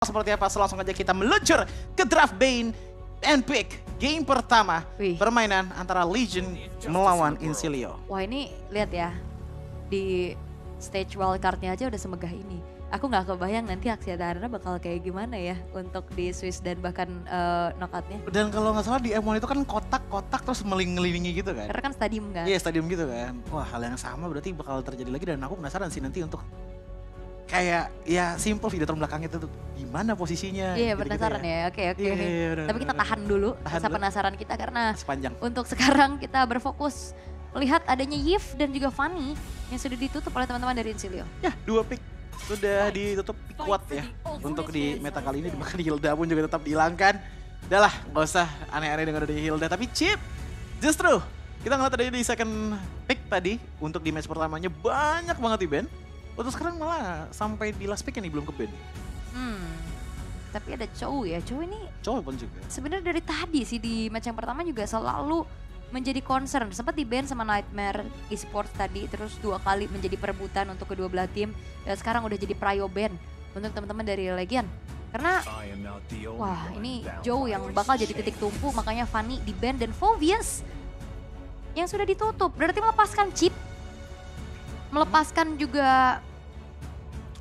seperti apa, langsung aja kita meluncur ke draft Bane and pick game pertama. Wih. Permainan antara Legion melawan Incilia. Wah ini lihat ya, di stage wildcard-nya aja udah semegah ini. Aku nggak kebayang nanti Aksiadana bakal kayak gimana ya untuk di Swiss dan bahkan knockout-nya. Dan kalau nggak salah di M1 itu kan kotak-kotak terus melingkar gitu kan. Karena kan stadium kan. Iya stadium gitu kan. Wah hal yang sama berarti bakal terjadi lagi dan aku penasaran sih nanti untuk kayak ya simple video belakangnya itu tuh gimana posisinya. Iya gitu-gitu penasaran ya, oke. Iya, Tapi kita tahan dulu rasa dulu. penasaran kita karena Sepanjang. untuk sekarang kita berfokus melihat adanya Yif dan juga Fanny yang sudah ditutup oleh teman-teman dari Incilia. Ya 2 pick sudah ditutup pick kuat ya untuk di meta kali ini. Bahkan Hilda pun juga tetap dihilangkan. Udah lah gak usah aneh-aneh dengan adanya Hilda. Tapi Chip justru kita ngeliat tadi di second pick tadi untuk di match pertamanya banyak banget di ban. Untuk sekarang malah sampai di last pick ini belum ke ban. Tapi ada Chow ya, Chow ini Cowok pun juga. sebenarnya dari tadi sih di match yang pertama juga selalu menjadi concern. Sempat di-ban sama Nightmare Esports tadi, terus 2 kali menjadi perebutan untuk kedua belah tim. Dan sekarang udah jadi prio ban untuk teman-teman dari Legion. Karena wah ini Joe yang bakal jadi titik tumpu, makanya Fanny di-ban dan Phoveus yang sudah ditutup. Berarti melepaskan Chip, melepaskan juga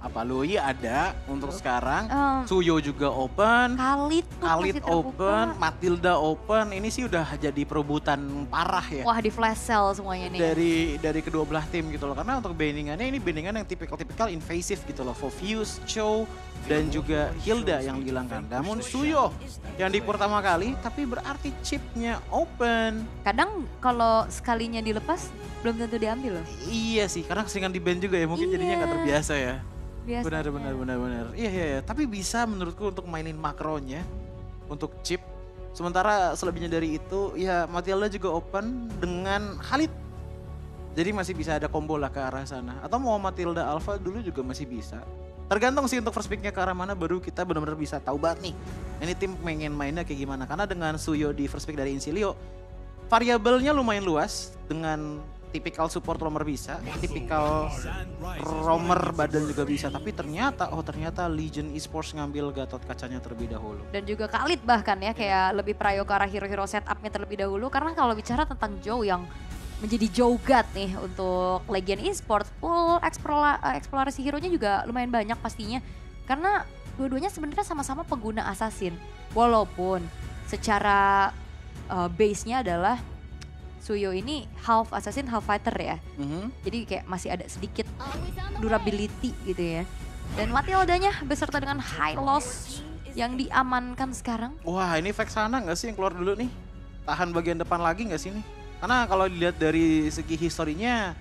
Apa Lui ada untuk sekarang. em, Suyo juga open. Khalid tuh Khalid masih terbuka. open, Matilda open. Ini sih udah jadi perebutan parah ya. Wah di flash sale semuanya nih. Dari kedua belah tim gitu loh. Karena untuk bandingannya ini bandingan yang tipikal invasif gitu loh. Phoveus, Chow, dan juga Hilda yang dihilangkan. Namun Suyo yang di pertama kali tapi berarti chipnya open. Kadang kalau sekalinya dilepas belum tentu diambil loh. Iya sih, karena keseringan di band juga ya. Mungkin jadinya nggak Iya. terbiasa ya. Biasa. Benar. Iya. Tapi bisa menurutku untuk mainin makronya untuk chip. Sementara selebihnya dari itu ya Matilda juga open dengan Khalid. Jadi masih bisa ada combo lah ke arah sana. Atau mau Matilda Alpha dulu juga masih bisa. Tergantung sih untuk first picknya ke arah mana baru kita benar-benar bisa tahu banget nih. Ini tim pengen mainnya kayak gimana. Karena dengan Suyo di first pick dari Incilia, variabelnya lumayan luas dengan tipikal support roamer bisa, tipikal roamer badan juga bisa, tapi ternyata Legion Esports ngambil Gatot kacanya terlebih dahulu. Dan juga Khalid bahkan ya kayak lebih prayo ke arah hero-hero setupnya terlebih dahulu. Karena kalau bicara tentang Joe yang menjadi Joe God nih untuk Legion Esports, full eksplorasi hero-nya juga lumayan banyak pastinya. Karena dua-duanya sebenarnya sama-sama pengguna assassin. Walaupun secara base-nya adalah Suyo ini half assassin, half fighter ya. Jadi kayak masih ada sedikit durability gitu ya. Dan Matildanya beserta dengan high loss yang diamankan sekarang. Wah ini Vexana nggak sih yang keluar dulu nih? Tahan bagian depan lagi nggak sih nih? Karena kalau dilihat dari segi historinya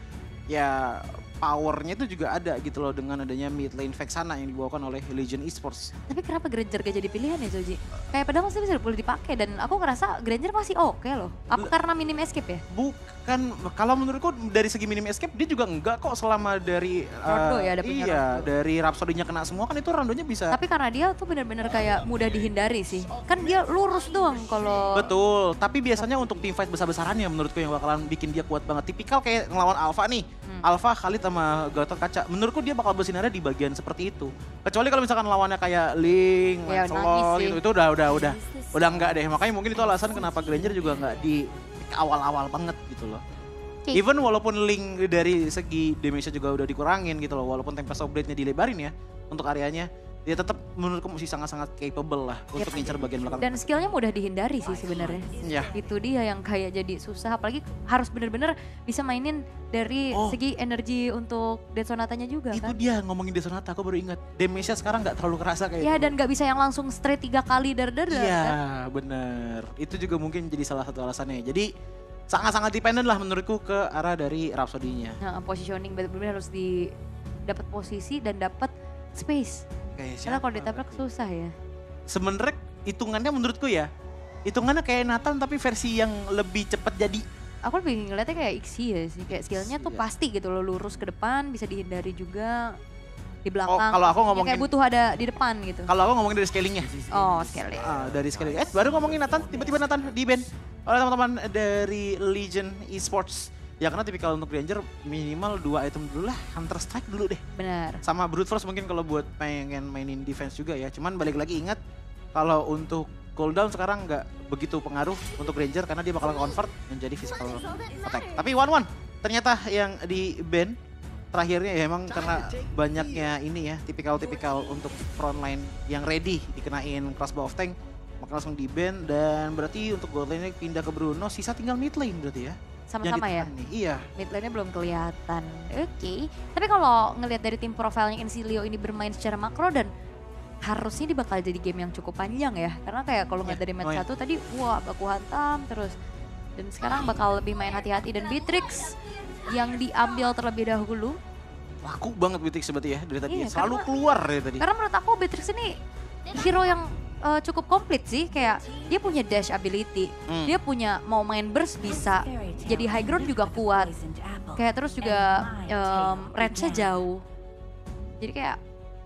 ya powernya itu juga ada gitu loh dengan adanya mid lane Vexana yang dibawakan oleh Legion Esports. Tapi kenapa Granger gak jadi pilihan ya Zoji? Kayak padahal masih bisa boleh dipakai dan aku ngerasa Granger masih oke loh. Apa karena minim escape ya? Bukan, kalau menurutku dari segi minim escape dia juga enggak kok selama dari Rondo ya, ada punya iya Rondo. dari Rhapsody-nya kena semua kan itu randonya bisa. Tapi karena dia tuh benar-benar kayak mudah dihindari sih. Kan dia lurus doang kalau Betul, tapi biasanya untuk team fight besar-besarannya menurutku yang bakalan bikin dia kuat banget. Tipikal kayak ngelawan Alpha nih. Alpha Khalid sama Gatot Kaca. Menurutku dia bakal bersinarnya di bagian seperti itu. Kecuali kalau misalkan lawannya kayak Link, Ya, Lancelot nangis sih. gitu. Itu udah enggak deh. Makanya mungkin itu alasan kenapa Granger juga enggak di awal-awal banget gitu loh. Oke. Even walaupun Link dari segi damage-nya juga udah dikurangin gitu loh. Walaupun Tempest of Blade-nya dilebarin ya untuk areanya. Dia tetap menurutku masih sangat-sangat capable lah untuk ngincar bagian belakang. dan skillnya mudah dihindari sih sebenarnya. Ya. Itu dia yang kayak jadi susah, apalagi harus benar-benar bisa mainin dari Oh. segi energi untuk Death Sonatanya juga Itu kan. dia ngomongin Desonata, aku baru ingat. Damage-nya sekarang nggak terlalu kerasa kayak Ya dulu. dan gak bisa yang langsung straight 3 kali dar-dar Iya, kan. bener. Itu juga mungkin jadi salah satu alasannya. Jadi sangat-sangat dependen lah menurutku ke arah dari Rhapsody-nya. Nah, positioning benar-benar harus dapat posisi dan dapat space. Kayak Karena kalau siapa ditabrak berarti? susah ya. Sebenarnya hitungannya menurutku ya, hitungannya kayak Nathan tapi versi yang lebih cepat jadi. Aku lebih ngeliatnya kayak Ixi ya sih, kayak skillnya tuh Iya. pasti gitu loh, lurus ke depan, bisa dihindari juga di belakang. kalau aku Ya, ngomongin- kayak butuh ada di depan gitu. Kalau aku ngomongin dari scalingnya. Oh, sekali. Dari scaling. Baru ngomongin Nathan, tiba-tiba Nathan di ban oleh teman-teman dari Legion Esports. Ya karena tipikal untuk Ranger minimal 2 item dulu lah, Hunter Strike dulu deh. Benar. Sama Brute Force mungkin kalau buat pengen mainin defense juga ya. Cuman balik lagi ingat kalau untuk cooldown sekarang nggak begitu pengaruh untuk Ranger karena dia bakal convert menjadi physical attack. Tapi 1-1 ternyata yang di ban terakhirnya ya emang karena banyaknya ini ya tipikal-tipikal untuk frontline yang ready dikenain crossbow of tank maka langsung di ban dan berarti untuk gold lane pindah ke Bruno, sisa tinggal mid lane berarti ya. Sama-sama ya? Nih. Iya. Mid lane-nya belum kelihatan. Oke. Tapi kalau ngelihat dari tim profilnya Incilia ini bermain secara makro dan harusnya dia bakal jadi game yang cukup panjang ya. Karena kayak kalau ngeliat dari match 1 tadi wah baku hantam terus. Dan sekarang bakal lebih main hati-hati dan Beatrix yang diambil terlebih dahulu. Laku banget Beatrix berarti ya dari tadi. Iya, Selalu keluar dari tadi. Karena menurut aku Beatrix ini hero yang cukup komplit sih. Kayak dia punya dash ability. Dia punya mau main burst bisa. Jadi high ground juga kuat. Kayak terus juga range-nya jauh. Jadi kayak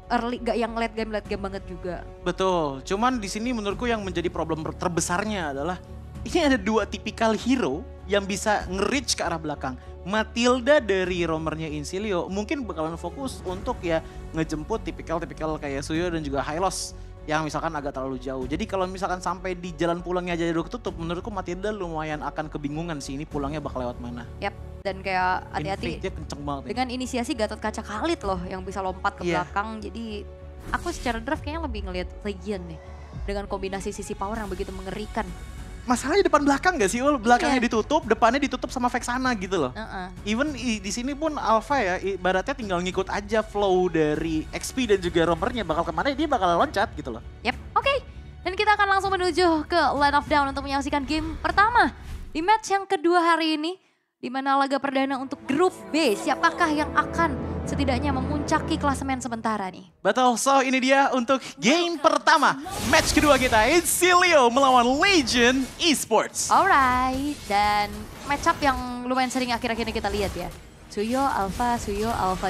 early gak yang late game banget juga. Betul. Cuman di sini menurutku yang menjadi problem terbesarnya adalah ini ada 2 tipikal hero yang bisa nge-reach ke arah belakang. Matilda dari roamernya Incilia mungkin bakalan fokus untuk ya ngejemput tipikal-tipikal kayak Suyo dan juga Hylos yang misalkan agak terlalu jauh. Jadi kalau misalkan sampai di jalan pulangnya aja udah ketutup, menurutku Matilda lumayan akan kebingungan sih ini pulangnya bakal lewat mana. Yap, dan kayak hati-hati Dia kenceng banget dengan inisiasi Gatot Kaca Khalid loh yang bisa lompat ke belakang. Jadi aku secara draft kayaknya lebih ngelihat Legion nih dengan kombinasi sisi power yang begitu mengerikan. Masalahnya depan belakang gak sih Ul? Belakangnya ditutup, depannya ditutup sama Vexana gitu loh. Even di sini pun Alpha ya, ibaratnya tinggal ngikut aja flow dari XP dan juga roamernya bakal kemana dia bakal loncat gitu loh. Yap, oke. Dan kita akan langsung menuju ke Line of Down untuk menyaksikan game pertama di match yang kedua hari ini. Di mana laga perdana untuk grup B, siapakah yang akan setidaknya memuncaki klasemen sementara nih. Betul, so ini dia untuk game pertama. Match kedua kita, Incilia melawan Legion Esports. Alright, dan match up yang lumayan sering akhir-akhir ini kita lihat ya. Suyo Alpha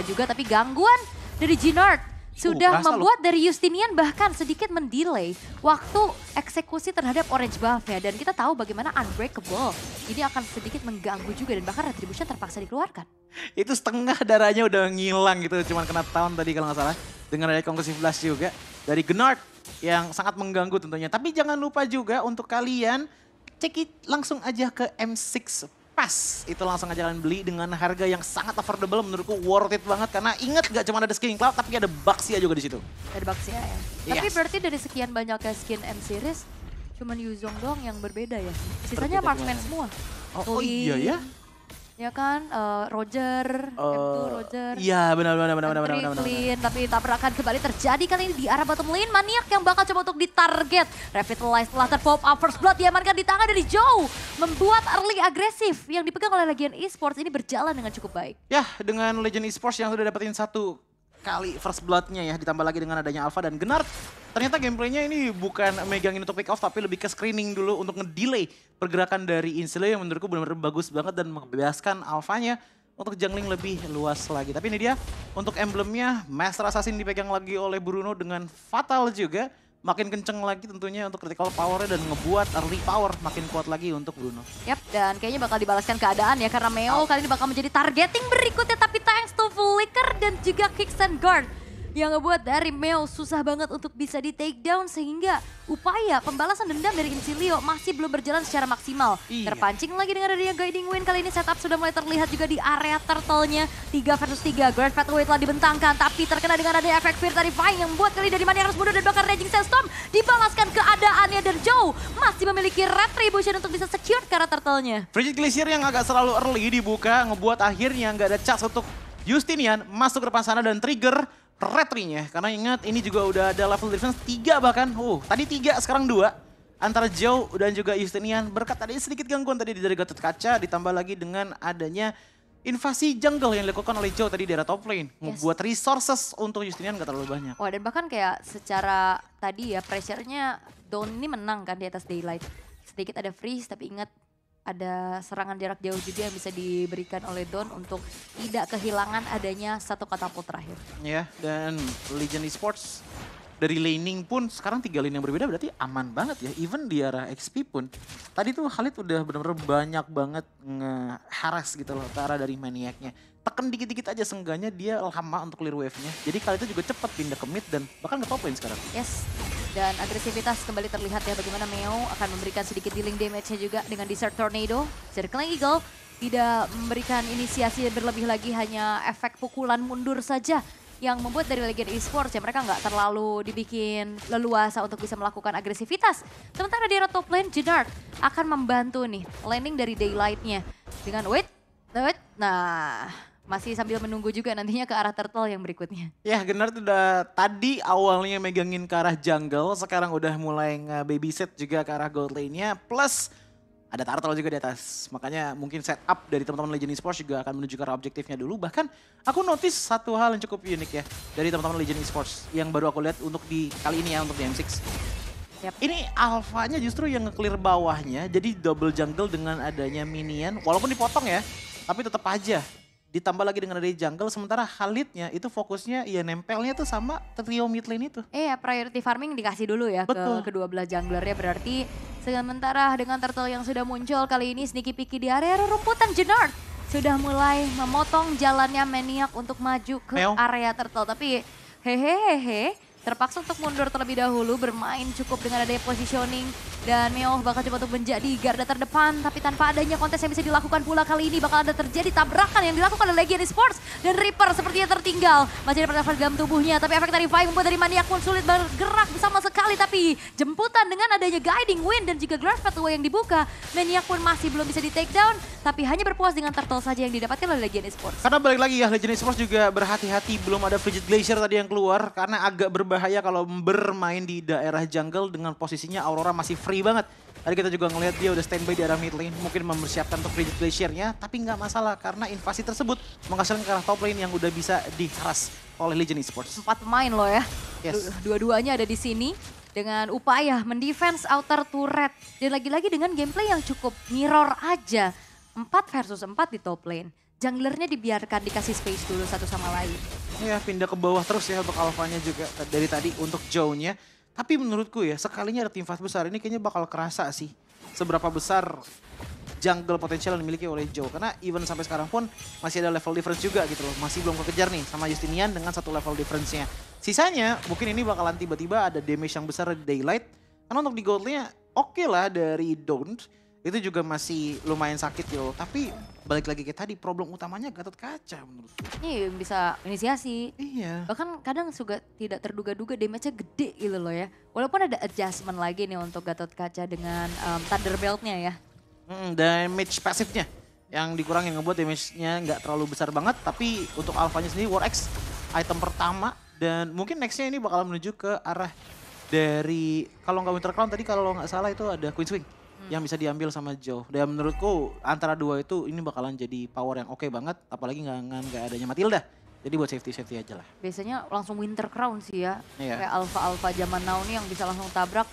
juga, tapi gangguan dari Ginard sudah membuat dari Justinian bahkan sedikit mendelay waktu eksekusi terhadap orange buff ya. Dan kita tahu bagaimana Unbreakable ini akan sedikit mengganggu juga dan bahkan Retribution terpaksa dikeluarkan. Itu setengah darahnya udah ngilang gitu, cuman kena tahun tadi kalau nggak salah. Dengan ada Concussive Blast juga dari Gnard yang sangat mengganggu tentunya. Tapi jangan lupa juga untuk kalian langsung aja ke M6 Pass. Itu langsung aja kalian beli dengan harga yang sangat affordable, menurutku worth it banget. Karena inget gak cuma ada skin Cloud, tapi ada Baxia juga di situ. Ada Baxia ya. Tapi berarti dari sekian banyaknya skin M-Series, cuman Yuzong doang yang berbeda ya. Sisanya marksman semua. Oh iya ya? Ya kan, Roger, M2 Roger. Iya benar. Clean, tapi tabrakan kembali terjadi kali ini di arah bottom lane. Maniak yang bakal coba untuk ditarget. Revitalize telah terpop up first blood diamankan di tangan dari Joe. Membuat early agresif yang dipegang oleh Legion Esports ini berjalan dengan cukup baik. Ya, dengan Legion Esports yang sudah dapetin 1 kali first blood-nya ya, ditambah lagi dengan adanya Alpha dan Gnard. Ternyata gameplaynya ini bukan megangin untuk pick off, tapi lebih ke screening dulu untuk ngedelay pergerakan dari Incilia yang menurutku benar-benar bagus banget dan membebaskan Alphanya untuk jungling lebih luas lagi. Tapi ini dia untuk emblemnya, Master Assassin dipegang lagi oleh Bruno dengan fatal juga. Makin kenceng lagi tentunya untuk critical power-nya dan ngebuat early power makin kuat lagi untuk Bruno. Yap, dan kayaknya bakal dibalaskan keadaan ya karena Meo kali ini bakal menjadi targeting berikutnya, tapi thanks to Flicker dan juga Kicks and Guard yang ngebuat dari Meo susah banget untuk bisa di take down sehingga upaya pembalasan dendam dari Incilia masih belum berjalan secara maksimal. Terpancing lagi dengan adanya Guiding Wind, kali ini setup sudah mulai terlihat juga di area turtle-nya. 3 versus 3, Grand Fatway telah dibentangkan tapi terkena dengan adanya efek Fear Terrifying yang membuat kali dari mana yang harus mundur dan bahkan Raging Sandstorm dibalaskan keadaannya dan Joe masih memiliki Retribution untuk bisa secure ke arah turtle-nya. Frigid Glacier yang agak selalu early dibuka ngebuat akhirnya nggak ada chance untuk Justinian masuk ke depan sana dan trigger retrinya. Karena ingat ini juga udah ada level defense 3 bahkan. Tadi 3 sekarang 2. Antara Joe dan juga Justinian. Berkat tadi sedikit gangguan tadi dari Gatot Kaca. Ditambah lagi dengan adanya invasi jungle yang dilakukan oleh Joe tadi di daerah top lane. Membuat resources untuk Justinian gak terlalu banyak. Wah, dan bahkan kayak secara tadi ya pressure-nya Dawn ini menang kan di atas Daylight. Sedikit ada freeze tapi ingat ada serangan jarak jauh juga yang bisa diberikan oleh Dawn untuk tidak kehilangan adanya 1 katapult terakhir. Ya, dan Legion Esports Dari laning pun sekarang 3 lane yang berbeda berarti aman banget ya. Even di arah XP pun. Tadi tuh Khalid udah bener-bener banyak banget nge-harass gitu loh ke arah dari maniaknya. Tekan dikit-dikit aja seenggaknya dia lama untuk clear wave-nya. Jadi Khalid itu juga cepet pindah ke mid dan bahkan ke top lane sekarang. Yes. Dan agresivitas kembali terlihat ya bagaimana Meo akan memberikan sedikit dealing damage-nya juga dengan Desert Tornado. Circling Eagle tidak memberikan inisiasi berlebih lagi, hanya efek pukulan mundur saja yang membuat dari Legion Esports ya mereka nggak terlalu dibikin leluasa untuk bisa melakukan agresivitas. Sementara di top lane, Jennard akan membantu nih landing dari Daylight-nya dengan wait. Nah, masih sambil menunggu juga nantinya ke arah turtle yang berikutnya. Ya, Jennard udah tadi awalnya megangin ke arah jungle, sekarang udah mulai nge-babysit juga ke arah gold lane-nya. Plus ada turtle juga di atas. Makanya mungkin setup dari teman-teman Legion Esports juga akan menuju ke arah objektifnya dulu. Bahkan aku notice satu hal yang cukup unik ya dari teman-teman Legion Esports yang baru aku lihat untuk di kali ini ya untuk di M6. Yep. Ini alfanya justru yang nge-clear bawahnya, jadi double jungle dengan adanya minion. Walaupun dipotong ya, tapi tetap aja ditambah lagi dengan adanya jungle. Sementara Khalidnya itu fokusnya ya nempelnya tuh sama trio mid lane itu. Priority farming dikasih dulu ya Betul. ke kedua belah junglernya. Berarti sementara dengan turtle yang sudah muncul kali ini sneaky picky di area rumputan, Jennard sudah mulai memotong jalannya Maniac untuk maju ke Meo. area turtle. Tapi hehehe terpaksa untuk mundur terlebih dahulu, bermain cukup dengan adanya positioning. Dan Meo bakal coba untuk menjadi garda terdepan, tapi tanpa adanya kontes yang bisa dilakukan pula kali ini bakal ada terjadi tabrakan yang dilakukan oleh Legion Esports. Dan Reaper sepertinya tertinggal, masih ada pertahanan dalam tubuhnya, tapi efek dari Vibe membuat dari Maniac pun sulit bergerak sama sekali. Tapi jemputan dengan adanya Guiding Wind dan juga Glass Pathway yang dibuka, Maniac pun masih belum bisa di take down, tapi hanya berpuas dengan turtle saja yang didapatkan oleh Legion Esports. Karena balik lagi ya, Legion Esports juga berhati-hati belum ada Frigid Glacier tadi yang keluar. Karena agak berbahaya kalau bermain di daerah jungle dengan posisinya Aurora masih free banget. Tadi kita juga ngelihat dia udah standby di arah mid lane, mungkin mempersiapkan untuk Frigid Glacier-nya, tapi nggak masalah karena invasi tersebut menghasilkan ke arah top lane yang udah bisa diharas oleh Legion Esports. 4 pemain loh ya, Yes. dua-duanya ada di sini dengan upaya mendefense outer turret. Dan lagi-lagi dengan gameplay yang cukup mirror aja, 4 versus 4 di top lane. Junglernya dibiarkan dikasih space dulu satu sama lain. Ya, pindah ke bawah terus ya untuk alfanya juga dari tadi untuk Joe-nya. Tapi menurutku ya, sekalinya ada tim fight besar ini kayaknya bakal kerasa sih seberapa besar jungle potensial yang dimiliki oleh Joe. Karena even sampai sekarang pun masih ada level difference juga gitu loh. Masih belum kekejar nih sama Justinian dengan satu level difference-nya. Sisanya mungkin ini bakalan tiba-tiba ada damage yang besar di Daylight. Karena untuk di goldnya oke lah dari Don't. Itu juga masih lumayan sakit yo. Tapi balik lagi kayak tadi, problem utamanya Gatot Kaca menurutku. Ini bisa inisiasi. Iya. Bahkan kadang juga tidak terduga-duga damage-nya gede gitu loh ya. Walaupun ada adjustment lagi nih untuk Gatot Kaca dengan Thunder Belt-nya ya. Damage pasifnya yang dikurangin ngebuat damage-nya nggak terlalu besar banget. Tapi untuk alfanya sendiri War X item pertama. Dan mungkin next-nya ini bakal menuju ke arah dari, kalau nggak Winter Crown tadi kalau nggak salah itu ada Queen's Wing. Yang bisa diambil sama Joe. Dan menurutku antara dua itu ini bakalan jadi power yang oke banget. Apalagi nggak adanya Matilda. Jadi buat safety aja lah. Biasanya langsung Winter Crown sih ya. Iya. Kayak alpha-alpha zaman now nih yang bisa langsung tabrak.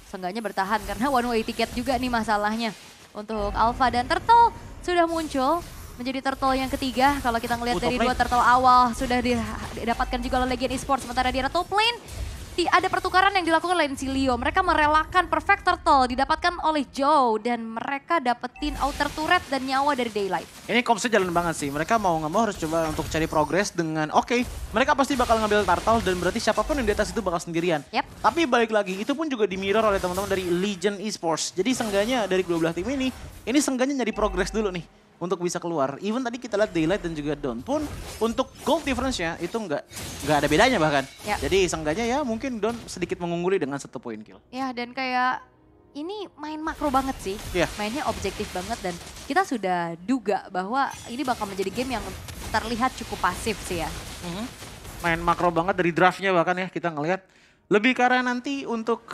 Seenggaknya bertahan karena one way ticket juga nih masalahnya. Untuk alpha dan turtle sudah muncul. Menjadi turtle yang ketiga. Kalau kita ngelihat dari dua turtle awal sudah didapatkan juga oleh Legion Esports. Sementara di top lane ada pertukaran yang dilakukan oleh Silio. Mereka merelakan Perfect Turtle didapatkan oleh Joe. Dan mereka dapetin outer turret dan nyawa dari Daylight. Ini komsnya jalan banget sih. Mereka mau nggak mau harus coba untuk cari progres dengan oke, mereka pasti bakal ngambil turtle dan berarti siapapun yang di atas itu bakal sendirian. Yep. Tapi balik lagi, itu pun juga di mirror oleh teman-teman dari Legion Esports. Jadi seenggaknya dari kedua belah tim ini seenggaknya nyari progres dulu nih untuk bisa keluar. Even tadi kita lihat Daylight dan juga Dawn pun untuk gold difference-nya itu nggak ada bedanya bahkan. Ya. Jadi seenggaknya ya mungkin Dawn sedikit mengungguli dengan 1 poin kill. Ya dan kayak ini main makro banget sih. Iya. Mainnya objektif banget dan kita sudah duga bahwa ini bakal menjadi game yang terlihat cukup pasif sih ya. Main makro banget dari draftnya bahkan ya kita ngelihat. Lebih karena nanti untuk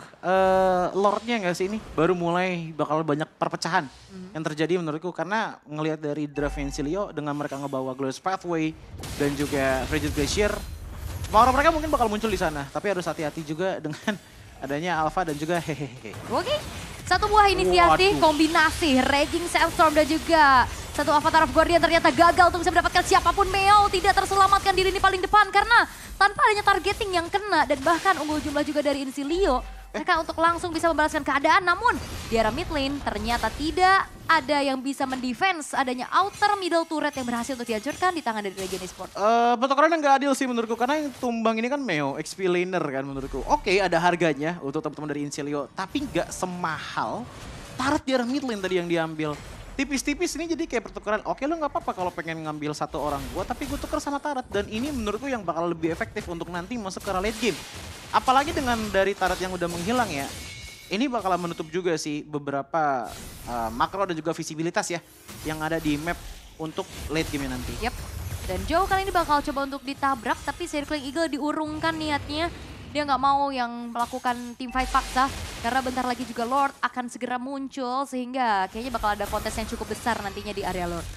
Lordnya nggak sih ini baru mulai bakal banyak perpecahan yang terjadi menurutku. Karena ngelihat dari draft Silio dengan mereka ngebawa Glorious Pathway dan juga Frigid Glacier. Power mereka mungkin bakal muncul di sana. Tapi harus hati-hati juga dengan adanya Alpha dan juga hehehe. Oke, satu buah inisiasi Waduh. kombinasi Raging Sandstorm dan juga Satu Avatar of Guardian ternyata gagal untuk bisa mendapatkan siapapun. Meo tidak terselamatkan di lini paling depan karena tanpa adanya targeting yang kena dan bahkan unggul jumlah juga dari Incilia. Mereka untuk langsung bisa membalaskan keadaan, namun di arah mid lane ternyata tidak ada yang bisa mendefense adanya outer middle turret yang berhasil untuk dihancurkan di tangan dari Legion Esports. Pertukaran yang gak adil sih menurutku, karena yang tumbang ini kan Meo, XP laner kan menurutku. Oke, ada harganya untuk teman-teman dari Incilia, tapi gak semahal turret di arah mid lane tadi yang diambil. Tipis-tipis ini jadi kayak pertukaran, oke lo gak apa-apa kalau pengen ngambil satu orang gua, tapi gue tuker sama turret. Dan ini menurutku yang bakal lebih efektif untuk nanti masuk ke late game. Apalagi dengan dari turret yang udah menghilang ya, ini bakalan menutup juga sih beberapa makro dan juga visibilitas ya yang ada di map untuk late game nanti. Yap. Dan Joe kali ini bakal coba untuk ditabrak, tapi Circling Eagle diurungkan niatnya. Dia nggak mau yang melakukan team fight paksa, karena bentar lagi juga Lord akan segera muncul, sehingga kayaknya bakal ada kontes yang cukup besar nantinya di area Lord.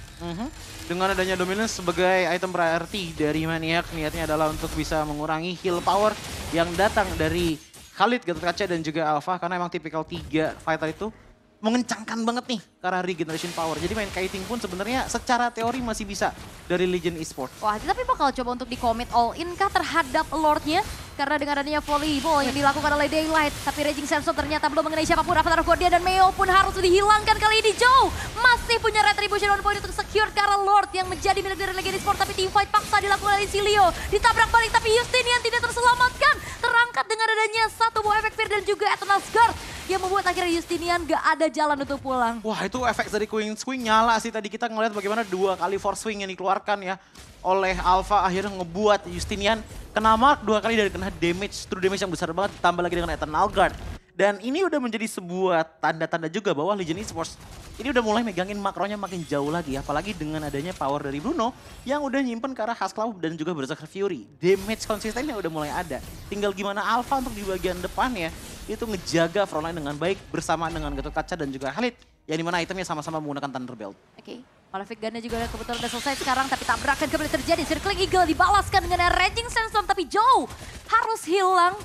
Dengan adanya Dominance sebagai item priority dari Maniac, niatnya adalah untuk bisa mengurangi heal power yang datang dari Khalid, Gatot dan juga Alpha, karena emang tipikal 3 fighter itu mengencangkan banget nih karena regeneration power. Jadi main kiting pun sebenarnya secara teori masih bisa dari Legion Esports. Wah, tapi bakal coba untuk di-commit all-in kah terhadap Lordnya? Karena dengan adanya volleyball yang dilakukan oleh Daylight, tapi Raging Sandstorm ternyata belum mengenai siapapun. Avatar of Guardian dan Meo pun harus dihilangkan kali ini. Joe masih punya retribution on point untuk secure karena Lord yang menjadi milik dari Legion Esports, tapi team fight paksa dilakukan oleh Silio. Ditabrak balik tapi Justinian tidak terselamatkan. Terangkat dengan adanya satu buah efek fear dan juga Eternal Scar yang membuat akhirnya Justinian gak ada jalan untuk pulang. Wah, itu efek dari Queen Swing nyala sih. Tadi kita ngeliat bagaimana 2 kali force swing yang dikeluarkan ya oleh Alpha, akhirnya ngebuat Justinian kena mark 2 kali dan kena damage, true damage yang besar banget, ditambah lagi dengan Eternal Guard. Dan ini udah menjadi sebuah tanda-tanda juga bahwa Legion Esports ini udah mulai megangin makronya makin jauh lagi, apalagi dengan adanya power dari Bruno yang udah nyimpen ke arah Husklaw dan juga Berserker Fury. Damage konsistennya udah mulai ada. Tinggal gimana Alpha untuk di bagian depan ya, itu ngejaga frontline dengan baik bersama dengan Gatot Kaca dan juga Khalid, yang dimana itemnya sama-sama menggunakan Thunderbolt. Oke. Malefic Gun-nya juga kebetulan udah selesai sekarang, tapi tabrakan kembali terjadi. Circling Eagle dibalaskan dengan Raging Sandstorm, tapi Joe harus hilang.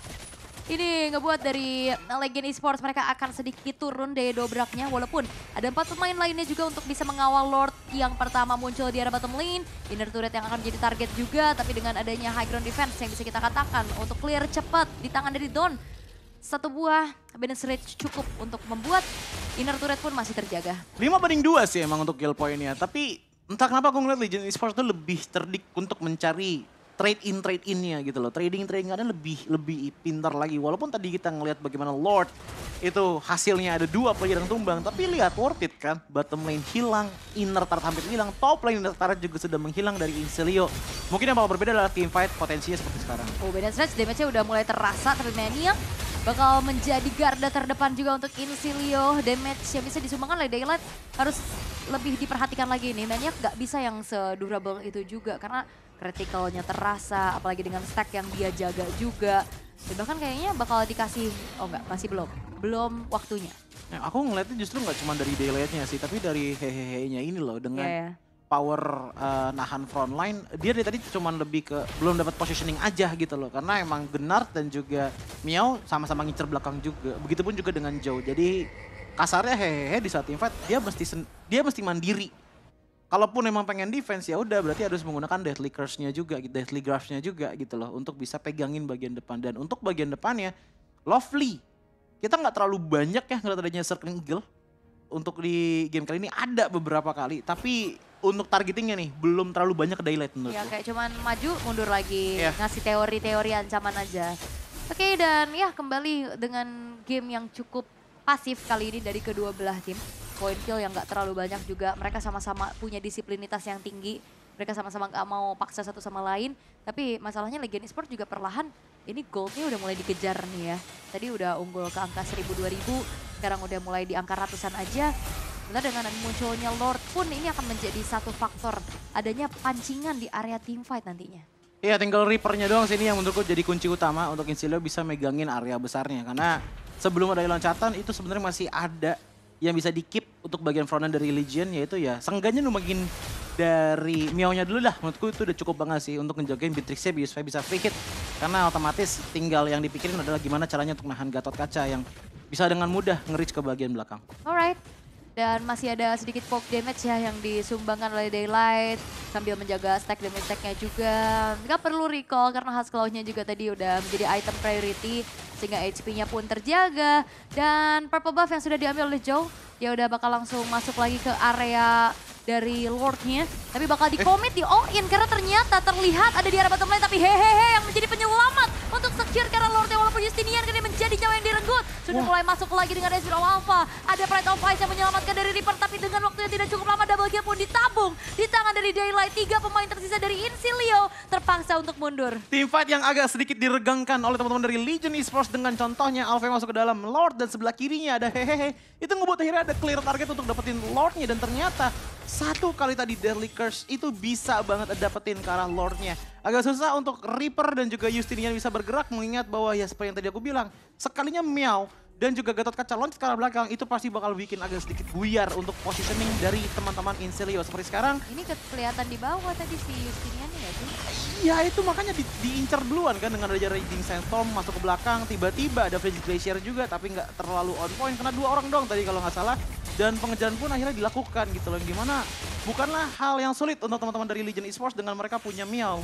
Ini ngebuat dari Legion Esports mereka akan sedikit turun daya dobraknya, walaupun ada 4 pemain lainnya juga untuk bisa mengawal Lord yang pertama muncul di arah bottom lane. Inner turret yang akan menjadi target juga, tapi dengan adanya high ground defense yang bisa kita katakan untuk clear cepat di tangan dari Don. Satu buah balance rate cukup untuk membuat inner turret pun masih terjaga. 5-2 sih emang untuk kill point-nya, tapi entah kenapa aku ngeliat Legion Esports itu lebih cerdik untuk mencari trade in-nya gitu loh. Trading-tradingnya lebih pintar lagi. Walaupun tadi kita ngeliat bagaimana Lord itu hasilnya ada 2 player yang tumbang, tapi lihat worth it kan. Bottom lane hilang, inner turret hampir hilang, top lane inner turret juga sudah menghilang dari Incilia. Mungkin yang bakal berbeda adalah team fight potensinya seperti sekarang. Oh, balance rate damage-nya udah mulai terasa, tapi Maniac bakal menjadi garda terdepan juga untuk Incilia. Damage yang bisa disumbangkan oleh Daylight harus lebih diperhatikan lagi nih. Maniac gak bisa yang sedurable itu juga karena criticalnya terasa, apalagi dengan stack yang dia jaga juga. Dan bahkan kayaknya bakal dikasih, oh enggak, masih belum waktunya. Nah, aku ngeliatnya justru nggak cuma dari Daylight-nya sih, tapi dari hehehe-nya ini loh, dengan power nahan frontline, dia dari tadi cuma lebih ke belum dapat positioning aja gitu loh, karena emang Genard dan juga Miao sama-sama ngincer belakang juga, begitupun juga dengan Joe. Jadi kasarnya hehehe di saat team fight dia mesti mandiri. Kalaupun emang pengen defense ya udah berarti harus menggunakan Deathly Curse-nya juga, Deathly Grasp-nya juga gitu loh untuk bisa pegangin bagian depan. Dan untuk bagian depannya Lovely, kita nggak terlalu banyak ya ngeliat adanya Circling Eagle. Untuk di game kali ini ada beberapa kali, tapi untuk targetingnya nih belum terlalu banyak ke Daylight menurutku. Ya kayak cuman maju mundur lagi, ngasih teori-teori ancaman aja. Oke, dan ya kembali dengan game yang cukup pasif kali ini dari kedua belah tim. Point kill yang gak terlalu banyak juga, mereka sama-sama punya disiplinitas yang tinggi. Mereka sama-sama gak mau paksa satu sama lain, tapi masalahnya Legion Esports juga perlahan ini goldnya udah mulai dikejar nih ya. Tadi udah unggul ke angka 1000-2000, sekarang udah mulai di angka ratusan aja. Nah, dengan munculnya Lord pun ini akan menjadi satu faktor adanya pancingan di area team fight nantinya. Iya, tinggal Reaper-nya doang sini yang menurutku jadi kunci utama untuk Incilia bisa megangin area besarnya. Karena sebelum ada loncatan itu sebenarnya masih ada yang bisa di-keep untuk bagian frontend dari Legion, yaitu ya seenggaknya numbangin dari Miao-nya dulu lah. Menurutku itu udah cukup banget sih untuk ngejagain Beatrix-nya supaya bisa free hit. Karena otomatis tinggal yang dipikirin adalah gimana caranya untuk nahan Gatot Kaca yang bisa dengan mudah nge-reach ke bagian belakang. Alright. Dan masih ada sedikit poke damage ya yang disumbangkan oleh Daylight. Sambil menjaga stack damage-nya juga. Nggak perlu recall karena Husklow-nya juga tadi udah menjadi item priority. Sehingga HP-nya pun terjaga. Dan purple buff yang sudah diambil oleh Joe. Ya udah bakal langsung masuk lagi ke area dari Lord-nya. Tapi bakal di-commit, di-all-in. Karena ternyata terlihat ada di arah bottom lane. Tapi hehehe yang menjadi penyelamat untuk secure karena Lord-nya walaupun Justinian kini menjadi nyawa yang direnggut. Sudah mulai masuk lagi dengan Ezreal Alpha. Ada Pride of Ice yang menyelamatkan dari Reaper. Tapi dengan waktu yang tidak cukup lama double kill pun ditabung. Di tangan dari Daylight. 3 pemain tersisa dari Incilia terpaksa untuk mundur. Teamfight yang agak sedikit diregangkan oleh teman-teman dari Legion Esports dengan contohnya Alpha yang masuk ke dalam Lord dan sebelah kirinya ada hehehe. Itu ngebuat akhirnya ada clear target untuk dapetin Lordnya dan ternyata satu kali tadi Deadly Curse itu bisa banget dapetin ke arah Lordnya. Agak susah untuk Reaper dan juga Justinian bisa bergerak mengingat bahwa ya seperti yang tadi aku bilang. Sekalinya Meow dan juga Gatot Kaca loncat ke arah belakang itu pasti bakal bikin agak sedikit buyar untuk positioning dari teman-teman Incilia. Seperti sekarang. Ini kelihatan di bawah tadi si Justinian ya sih? Iya itu makanya diincar duluan kan dengan ada Raging Sandstorm masuk ke belakang. Tiba-tiba ada Frigid Glacier juga tapi nggak terlalu on point karena 2 orang doang tadi kalau nggak salah. Dan pengejaran pun akhirnya dilakukan gitu loh. Gimana bukanlah hal yang sulit untuk teman-teman dari Legion Esports dengan mereka punya Meow.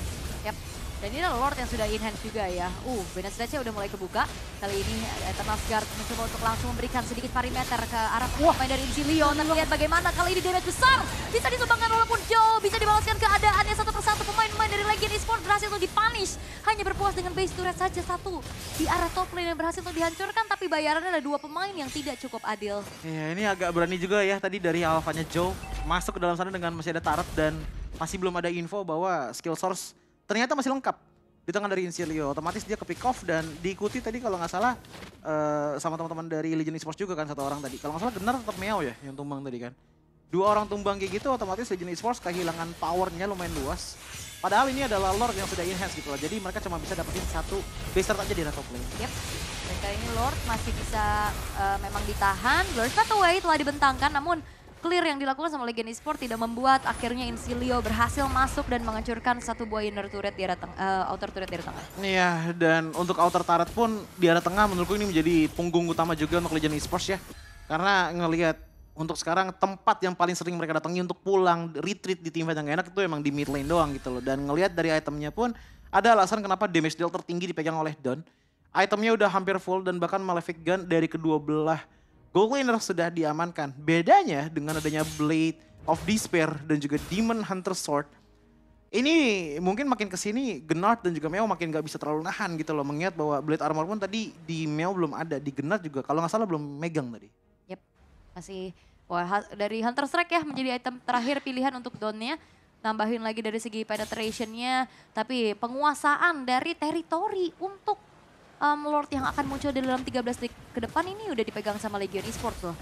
Yap. Dan ini adalah Lord yang sudah in-hand juga ya. Banner stage-nya udah mulai kebuka. Kali ini Eternal Guard mencoba untuk langsung memberikan sedikit perimeter ke arah pemain dari Incilia. Dan lihat bagaimana kali ini damage besar. Bisa disumbangkan walaupun Joe. Bisa dibalaskan keadaannya satu persatu. Pemain-pemain dari Legion Esports berhasil untuk dipunish. Hanya berpuas dengan base turret saja satu. Di arah top lane yang berhasil untuk dihancurkan. Tapi bayarannya ada 2 pemain yang tidak cukup adil. Ya ini agak berani juga ya tadi dari Alpha-nya Joe. Masuk ke dalam sana dengan masih ada turret dan masih belum ada info bahwa skill source ternyata masih lengkap di tangan dari Incilia. Otomatis dia ke pick off dan diikuti tadi kalau nggak salah sama teman-teman dari Legion Esports juga kan 1 orang tadi. Kalau nggak salah benar tetap Meow ya yang tumbang tadi kan. 2 orang tumbang kayak gitu otomatis Legion Esports kehilangan powernya lumayan luas. Padahal ini adalah Lord yang sudah enhance gitu lah. Jadi mereka cuma bisa dapetin 1 base turret aja di top lane. Yep. Dan kali ini Lord masih bisa memang ditahan. Blur's Path Away telah dibentangkan namun clear yang dilakukan sama Legion Esports tidak membuat akhirnya Incilia berhasil masuk dan menghancurkan 1 buah inner turret di arah outer turret di arah tengah. Iya, dan untuk outer turret pun di arah tengah menurutku ini menjadi punggung utama juga untuk Legion Esports ya. Karena ngelihat untuk sekarang tempat yang paling sering mereka datangi untuk pulang retreat di teamfight yang enak itu emang di mid lane doang gitu loh. Dan ngelihat dari itemnya pun ada alasan kenapa damage deal tertinggi dipegang oleh Dawn. Itemnya udah hampir full dan bahkan Malefic Gun dari kedua belah Gold Laner sudah diamankan. Bedanya dengan adanya Blade of Despair dan juga Demon Hunter Sword. Ini mungkin makin kesini Gnard dan juga Meow makin gak bisa terlalu nahan gitu loh. Mengingat bahwa Blade Armor pun tadi di Meow belum ada. Di Gnard juga kalau nggak salah belum megang tadi. Yep, masih dari Hunter Strike ya menjadi item terakhir pilihan untuk Dawn-nya. Nambahin lagi dari segi penetration-nya. Tapi penguasaan dari teritori untuk Lord yang akan muncul di dalam 13 detik ke depan ini udah dipegang sama Legion Esports loh.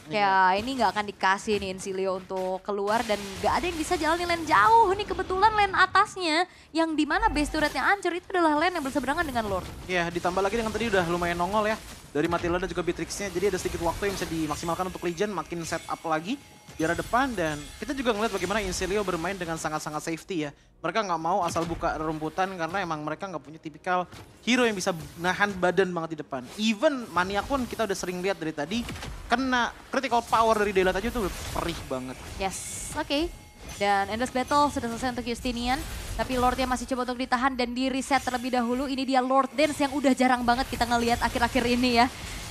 Kayak ini nggak akan dikasih nih Incilia untuk keluar dan nggak ada yang bisa jalanin lane jauh nih. Kebetulan lane atasnya yang dimana base turretnya hancur itu adalah lane yang berseberangan dengan Lord. Ya ditambah lagi dengan tadi udah lumayan nongol ya. Dari Matilda dan juga Beatrix-nya. Jadi ada sedikit waktu yang bisa dimaksimalkan untuk Legion makin set up lagi di arah depan. Dan kita juga ngeliat bagaimana Incilia bermain dengan sangat-sangat safety ya. Mereka nggak mau asal buka rumputan karena emang mereka nggak punya tipikal hero yang bisa nahan badan banget di depan. Even Maniac pun kita udah sering lihat dari tadi kena critical power dari Daylight aja tuh perih banget. Yes, oke. Dan Endless Battle sudah selesai untuk Justinian. Tapi Lordnya masih coba untuk ditahan dan di reset terlebih dahulu. Ini dia Lord Dance yang udah jarang banget kita ngelihat akhir-akhir ini ya.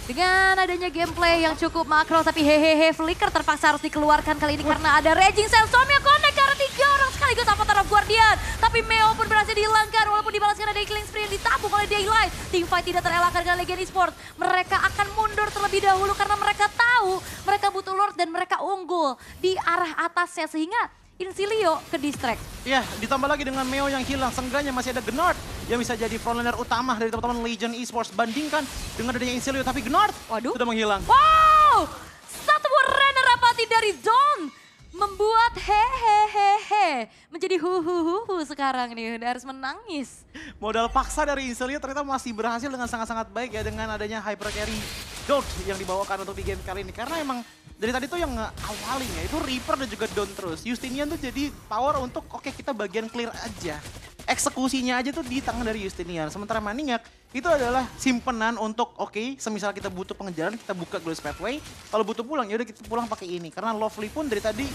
Dengan adanya gameplay yang cukup makro tapi hehehe Flicker terpaksa harus dikeluarkan kali ini karena ada Raging Sandstorm yang connect karena 3 orang sekaligus Avatar of Guardian. Tapi Meow pun berhasil dihilangkan walaupun dibalaskan ada killing spree yang ditabung oleh Daylight. Teamfight tidak terelakkan dengan Legion Esports. Mereka akan mundur terlebih dahulu karena mereka tahu mereka butuh Lord dan mereka unggul di arah atasnya sehingga Incilia ke distract. Ya, ditambah lagi dengan Meow yang hilang. Seenggaknya masih ada Gnard yang bisa jadi frontliner utama dari teman-teman Legion Esports. Bandingkan dengan adanya Incilia, tapi Gnard sudah menghilang. Wow! Satu buah runner apati dari Dawn membuat hehehehe menjadi huhuhuhu sekarang nih. Udah harus menangis. Modal paksa dari Incilia ternyata masih berhasil dengan sangat-sangat baik ya dengan adanya hyper carry Dot yang dibawakan untuk di game kali ini. Karena emang dari tadi tuh yang awalin ya, itu Reaper dan juga Dawn terus. Justinian tuh jadi power untuk oke kita bagian clear aja. eksekusinya aja tuh di tangan dari Justinian. Sementara Maniac itu adalah simpenan untuk oke, semisal kita butuh pengejaran kita buka Glorious Pathway. Kalau butuh pulang ya udah kita pulang pakai ini. Karena Lovely pun dari tadi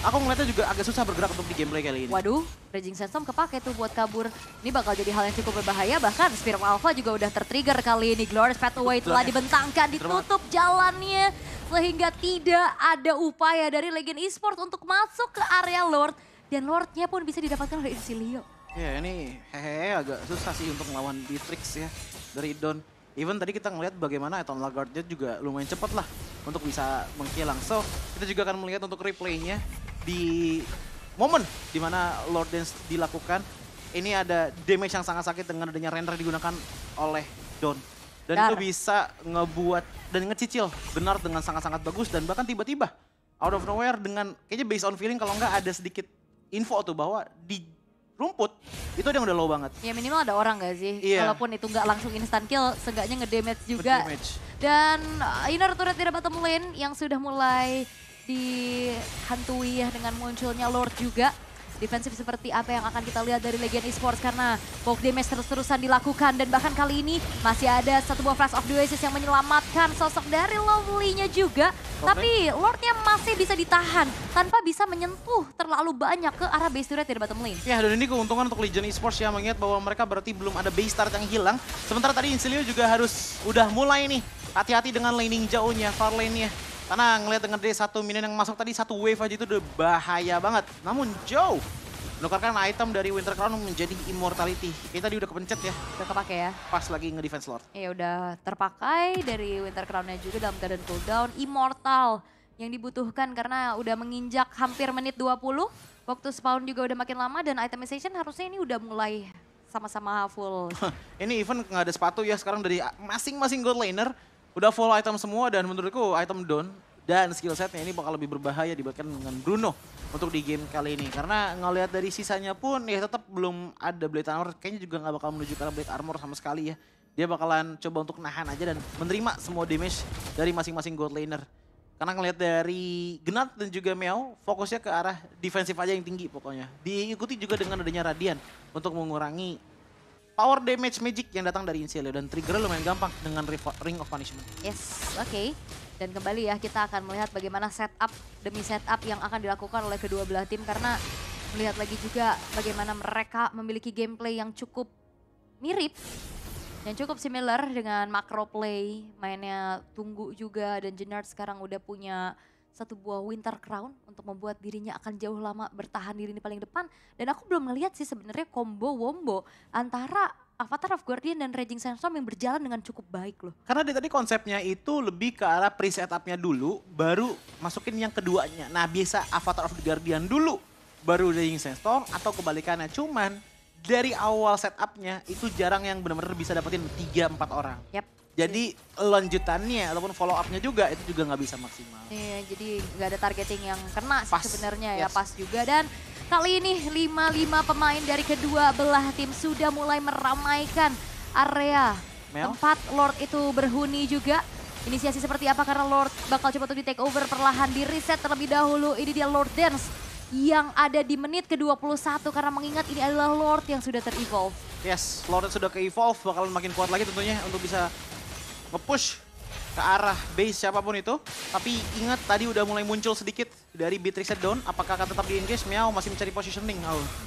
aku ngeliatnya juga agak susah bergerak untuk di gameplay kali ini. Waduh, Raging Sandstorm kepake tuh buat kabur. Ini bakal jadi hal yang cukup berbahaya, bahkan Spear of Alpha juga udah tertrigger kali ini. Glorious Pathway telah dibentangkan, ditutup jalannya. Sehingga tidak ada upaya dari Legion Esports untuk masuk ke area Lord. Dan Lordnya pun bisa didapatkan oleh Incilia. Ya ini hehehe agak susah sih untuk melawan Beatrix ya dari Don. Even tadi kita ngelihat bagaimana Atom Lagarde juga lumayan cepat lah untuk bisa menghilang. So kita juga akan melihat untuk replaynya di momen dimana Lord Dance dilakukan. Ini ada damage yang sangat sakit dengan adanya render digunakan oleh Don. Dan itu bisa ngebuat dan ngecicil benar dengan sangat-sangat bagus dan bahkan tiba-tiba out of nowhere dengan kayaknya based on feeling kalau nggak ada sedikit info tuh bahwa di rumput itu ada yang udah low banget. Ya minimal ada orang gak sih? Iya. Walaupun itu nggak langsung instant kill, seenggaknya ngedamage juga. Damage. Dan inner turret di bottom lane yang sudah mulai dihantui ya dengan munculnya Lord juga. Defensif seperti apa yang akan kita lihat dari Legion Esports karena poke damage terus-terusan dilakukan dan bahkan kali ini masih ada satu buah Flash of the Oasis yang menyelamatkan sosok dari Lovely-nya juga. Tapi Lord-nya masih bisa ditahan tanpa bisa menyentuh terlalu banyak ke arah base turret dari bottom lane. Ya dan ini keuntungan untuk Legion Esports ya mengingat bahwa mereka berarti belum ada base start yang hilang. Sementara tadi Incilia juga harus udah mulai nih hati-hati dengan laning jauhnya, far lane-nya. Karena ngelihat dengan dia satu minion yang masuk tadi satu wave aja itu udah bahaya banget. Namun Joe menukarkan item dari Winter Crown menjadi Immortality. Kita tadi udah kepencet ya. Udah kepake ya. Pas lagi nge-defense Lord. Ya udah terpakai dari Winter Crown-nya juga dalam keadaan cooldown. Immortal yang dibutuhkan karena udah menginjak hampir menit 20. Waktu spawn juga udah makin lama dan itemization harusnya ini udah mulai sama-sama full. Ini even nggak ada sepatu ya sekarang dari masing-masing gold laner. Udah full item semua dan menurutku item down dan skill setnya ini bakal lebih berbahaya dibandingkan dengan Bruno untuk di game kali ini. Karena ngelihat dari sisanya pun ya tetap belum ada Blade Armor. Kayaknya juga nggak bakal menuju ke arah Blade Armor sama sekali ya. Dia bakalan coba untuk nahan aja dan menerima semua damage dari masing-masing gold laner. Karena ngelihat dari Gnat dan juga Meow fokusnya ke arah defensif aja yang tinggi pokoknya. Diikuti juga dengan adanya Radiant untuk mengurangi power damage magic yang datang dari Incilia dan triggernya lumayan gampang dengan Ring of Punishment. Yes, oke. Dan kembali ya kita akan melihat bagaimana setup demi setup yang akan dilakukan oleh kedua belah tim karena melihat lagi juga bagaimana mereka memiliki gameplay yang cukup mirip yang cukup similar dengan macro play, mainnya tunggu juga dan Jenard sekarang udah punya satu buah Winter Crown untuk membuat dirinya akan jauh lama bertahan diri di paling depan. Dan aku belum ngeliat sih sebenarnya combo wombo antara Avatar of Guardian dan Raging Sandstorm yang berjalan dengan cukup baik loh. Karena dari tadi konsepnya itu lebih ke arah pre-setupnya dulu, baru masukin yang keduanya. Nah biasa Avatar of the Guardian dulu, baru Raging Sandstorm atau kebalikannya. Cuman dari awal setupnya itu jarang yang benar-benar bisa dapetin 3-4 orang. Yap. Jadi lanjutannya ataupun follow up-nya juga itu juga nggak bisa maksimal. Iya, jadi nggak ada targeting yang kena sih Pas, sebenarnya ya, yes. pas juga. Dan kali ini 5-5 pemain dari kedua belah tim sudah mulai meramaikan area Mel? tempat Lord itu berhuni juga. Inisiasi seperti apa karena Lord bakal coba untuk di take over perlahan, di reset terlebih dahulu. Ini dia Lord Dance yang ada di menit ke-21 karena mengingat ini adalah Lord yang sudah ter-evolve. Yes, Lord sudah ke-evolve, bakalan makin kuat lagi tentunya untuk bisa nge-push ke arah base siapapun itu. Tapi ingat tadi udah mulai muncul sedikit dari Beatrix down. Apakah akan tetap di-engage? Meow masih mencari positioning.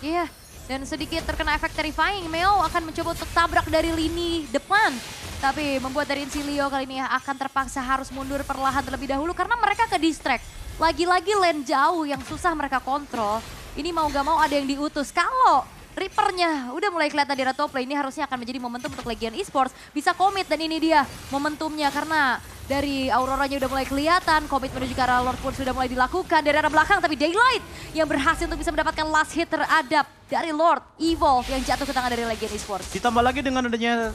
Iya, dan sedikit terkena efek terrifying. Meow akan mencoba untuk tabrak dari lini depan. Tapi membuat dari Incilia kali ini akan terpaksa harus mundur perlahan terlebih dahulu karena mereka ke-distract. Lagi-lagi lane jauh yang susah mereka kontrol. Ini mau gak mau ada yang diutus. Kalau Reaper-nya udah mulai kelihatan di top lane, ini harusnya akan menjadi momentum untuk Legion Esports bisa komit dan ini dia momentumnya karena dari Auroranya udah mulai kelihatan, komit menuju ke arah Lord pun sudah mulai dilakukan dari arah belakang tapi Daylight yang berhasil untuk bisa mendapatkan last hit terhadap dari Lord Evolve yang jatuh ke tangan dari Legion Esports. Ditambah lagi dengan adanya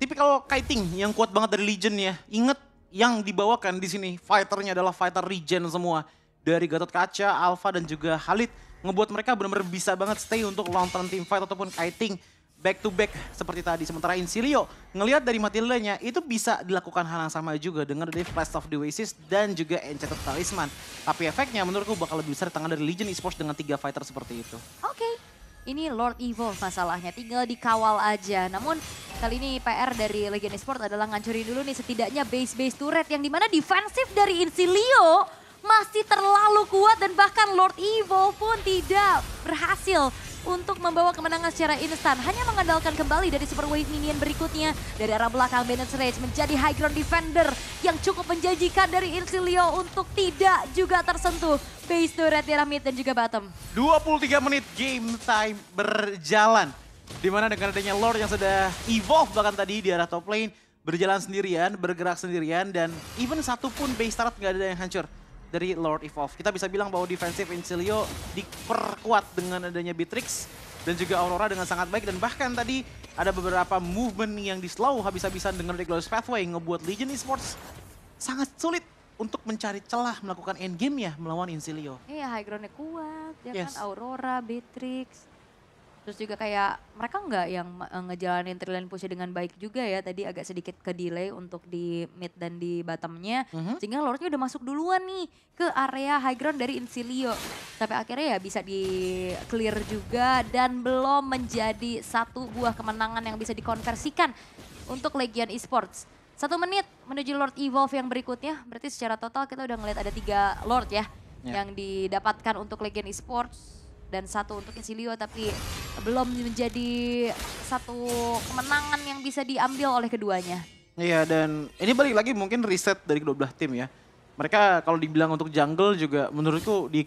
tipikal kiting yang kuat banget dari Legion ya. Ingat yang dibawakan di sini fighternya adalah fighter regen semua dari Gatot Kaca, Alpha dan juga Khalid. Ngebuat mereka benar-benar bisa banget stay untuk long term team fight ataupun kiting back to back seperti tadi. Sementara Incilia ngelihat dari Matildanya itu bisa dilakukan hal yang sama juga dengan dari Flash of the Oasis dan juga Enchanted Talisman. Tapi efeknya menurutku bakal lebih besar di tangan dari Legion Esports dengan 3 fighter seperti itu. Oke. Ini Lord Evolve masalahnya, tinggal dikawal aja. Namun kali ini PR dari Legion Esports adalah ngancurin dulu nih setidaknya base-base turret yang dimana defensif dari Incilia masih terlalu kuat dan bahkan Lord Evolve pun tidak berhasil untuk membawa kemenangan secara instan. Hanya mengandalkan kembali dari super wave minion berikutnya. Dari arah belakang Bandit's Rage menjadi high ground defender yang cukup menjanjikan dari Incilia untuk tidak juga tersentuh. Base turret di arah mid dan juga bottom. 23 menit game time berjalan. Dimana dengan adanya Lord yang sudah evolve bahkan tadi di arah top lane. Berjalan sendirian, bergerak sendirian dan even satu pun base turret nggak ada yang hancur dari Lord Evolve. Kita bisa bilang bahwa defensif Incilia diperkuat dengan adanya Beatrix dan juga Aurora dengan sangat baik. Dan bahkan tadi ada beberapa movement yang di slow habis-habisan dengan Glorious Pathway ngebuat Legion Esports sangat sulit untuk mencari celah melakukan endgame ya melawan Incilia. Iya, high ground-nya kuat, ya Yes. kan Aurora, Beatrix. Terus juga kayak mereka nggak yang ngejalanin trill push dengan baik juga ya. Tadi agak sedikit ke delay untuk di mid dan di bottomnya. Sehingga Lordnya udah masuk duluan nih ke area high ground dari Incilia. Sampai akhirnya ya bisa di clear juga dan belum menjadi satu buah kemenangan yang bisa dikonversikan untuk Legion Esports. 1 menit menuju Lord Evolve yang berikutnya. Berarti secara total kita udah ngeliat ada 3 Lord ya. Yang didapatkan untuk Legion Esports. Dan 1 untuk Incilia tapi belum menjadi satu kemenangan yang bisa diambil oleh keduanya. Iya dan ini balik lagi mungkin riset dari kedua belah tim ya. Mereka kalau dibilang untuk jungle juga menurutku di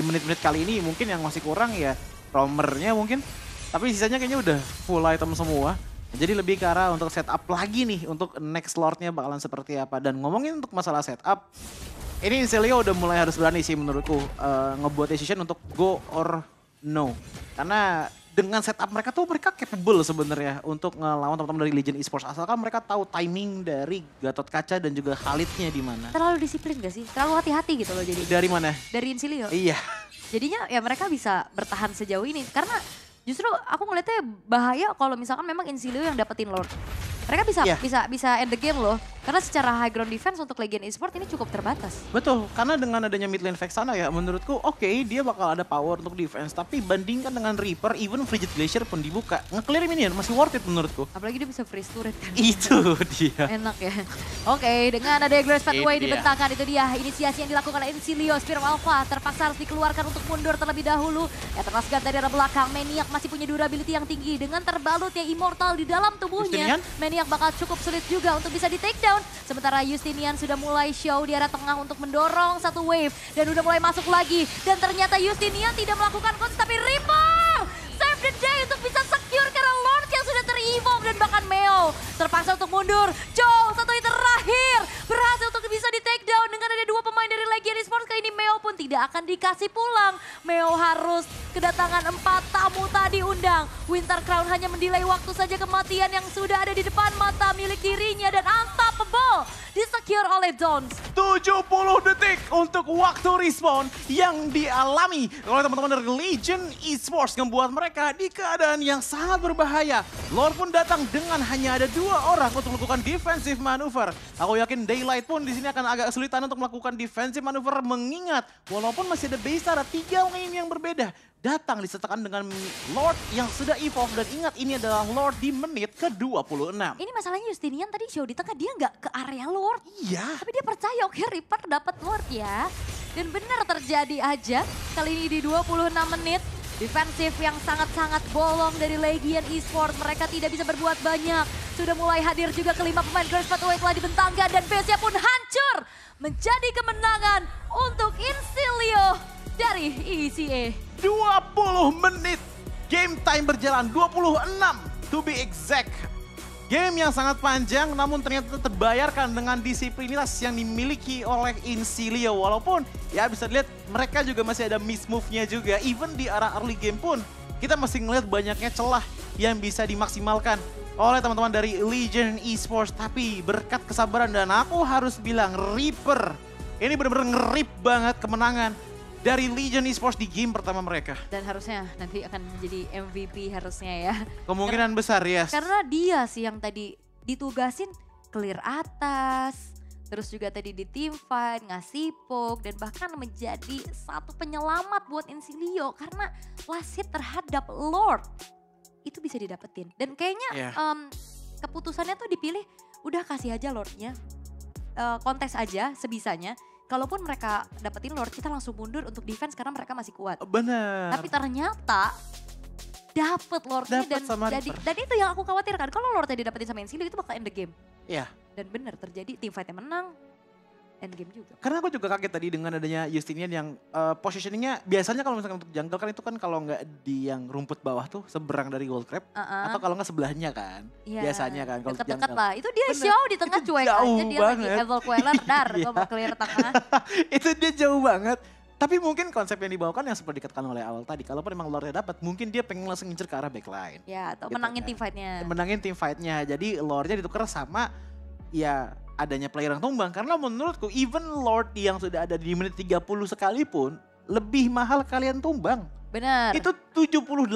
menit-menit kali ini mungkin yang masih kurang ya roamernya mungkin. Tapi sisanya kayaknya udah full item semua. Jadi lebih ke arah untuk setup lagi nih untuk next lordnya bakalan seperti apa. Dan ngomongin untuk masalah setup, ini Incilia udah mulai harus berani sih menurutku ngebuat decision untuk go or no. Karena dengan setup mereka tuh mereka capable sebenarnya untuk ngelawan teman-teman dari Legion Esports. Asalkan mereka tahu timing dari Gatot Kaca dan juga Khalidnya di mana. Terlalu disiplin gak sih? Terlalu hati-hati gitu loh jadi. Dari mana? Dari Incilia. Iya. Jadinya ya mereka bisa bertahan sejauh ini. Karena justru aku ngeliatnya bahaya kalau misalkan memang Incilia yang dapetin Lord. Mereka bisa end the game loh. Karena secara high ground defense untuk Legion Esports ini cukup terbatas. Betul, karena dengan adanya mid lane Vexana ya menurutku oke, dia bakal ada power untuk defense. Tapi bandingkan dengan Reaper, even Frigid Glacier pun dibuka. Nge-clear minion masih worth it menurutku. Apalagi dia bisa freeze turret kan. Itu dia. Enak ya. Oke, dengan ada Glorious Pathway Itu dia. dibentangkan itu dia inisiasi yang dilakukan oleh Incilia. Spiral Alpha terpaksa harus dikeluarkan untuk mundur terlebih dahulu. Eternal Guard dari arah belakang. Maniac masih punya durability yang tinggi dengan terbalutnya Immortal di dalam tubuhnya. Justinian? Maniac bakal cukup sulit juga untuk bisa di take down. Sementara Justinian sudah mulai show di arah tengah untuk mendorong satu wave. Dan udah mulai masuk lagi. Dan ternyata Justinian tidak melakukan counter tapi Reaper save the day untuk bisa secure karena Lord yang sudah ter-evolve dan bahkan Meo terpaksa untuk mundur. Joe satu hit terakhir berhasil untuk bisa di take down dengan ada 2 pemain dari Legion Esports. Kali ini Meo pun tidak akan dikasih pulang. Meo harus kedatangan 4 tamu tadi undang. Winter Crown hanya mendelay waktu saja kematian yang sudah ada di depan mata milik dirinya dan unstoppable disecure oleh Dons. 70 detik untuk waktu respawn yang dialami oleh teman-teman dari Legion Esports membuat mereka di keadaan yang sangat berbahaya. Lord pun datang dengan hanya ada 2 orang untuk melakukan defensive manuver. Aku yakin Daylight pun di sini akan agak kesulitan untuk melakukan defensive manuver mengingat walaupun masih ada base ada 3 lane yang berbeda. Datang disertakan dengan Lord yang sudah evolve dan ingat ini adalah Lord di menit ke-26. Ini masalahnya Justinian tadi show di tengah dia nggak ke area Lord. Iya. Tapi dia percaya oke Reaper dapat Lord ya. Dan benar terjadi aja kali ini di 26 menit. Defensif yang sangat-sangat bolong dari Legion Esports. Mereka tidak bisa berbuat banyak. Sudah mulai hadir juga kelima pemain Glorious Pathway telah dibentangkan dan base-nya pun hancur. Menjadi kemenangan untuk Incilia dari ECA. 20 menit game time berjalan, 26 to be exact. Game yang sangat panjang namun ternyata terbayarkan dengan disiplinitas yang dimiliki oleh Incilia. Walaupun ya bisa dilihat mereka juga masih ada miss move-nya juga. Even di arah early game pun kita masih ngeliat banyaknya celah yang bisa dimaksimalkan oleh teman-teman dari Legion Esports. Tapi berkat kesabaran dan aku harus bilang Reaper ini benar-benar ngerip banget kemenangan dari Legion Esports di game pertama mereka. Dan harusnya nanti akan menjadi MVP harusnya ya. Kemungkinan besar, yes. Karena dia sih yang tadi ditugasin clear atas, terus juga tadi di team fight, ngasih poke, dan bahkan menjadi satu penyelamat buat Incilia karena last hit terhadap Lord itu bisa didapetin. Dan kayaknya keputusannya tuh dipilih, udah kasih aja Lordnya, kontes aja sebisanya. Kalaupun mereka dapetin Lord, kita langsung mundur untuk defense karena mereka masih kuat. Bener. Tapi ternyata dapet Lordnya dan itu yang aku khawatirkan. Kalau Lordnya didapetin sama Incilia itu bakal end the game. Iya. Dan benar terjadi, tim fightnya menang, end game juga. Karena aku juga kaget tadi dengan adanya Justinian yang positioningnya biasanya kalau misalkan untuk jungle kan itu kan kalau nggak di yang rumput bawah tuh seberang dari Gold Crab atau kalau nggak sebelahnya kan. Biasanya kan kalau dekat-dekat lah. Itu dia show di tengah cuek aja, dia lagi Evil Queller gue mau clear tengah. Itu dia jauh banget. Tapi mungkin konsep yang dibawakan yang seperti dikatakan oleh awal tadi, kalaupun memang Lordnya dapat, mungkin dia pengen langsung ngincer ke arah backline. Ya, atau gitu menangin kan. team fight-nya. Menangin team fight-nya. Jadi Lordnya ditukar sama ya adanya player yang tumbang. Karena menurutku even Lord yang sudah ada di menit 30 sekalipun, lebih mahal kalian tumbang. Benar. Itu 70-80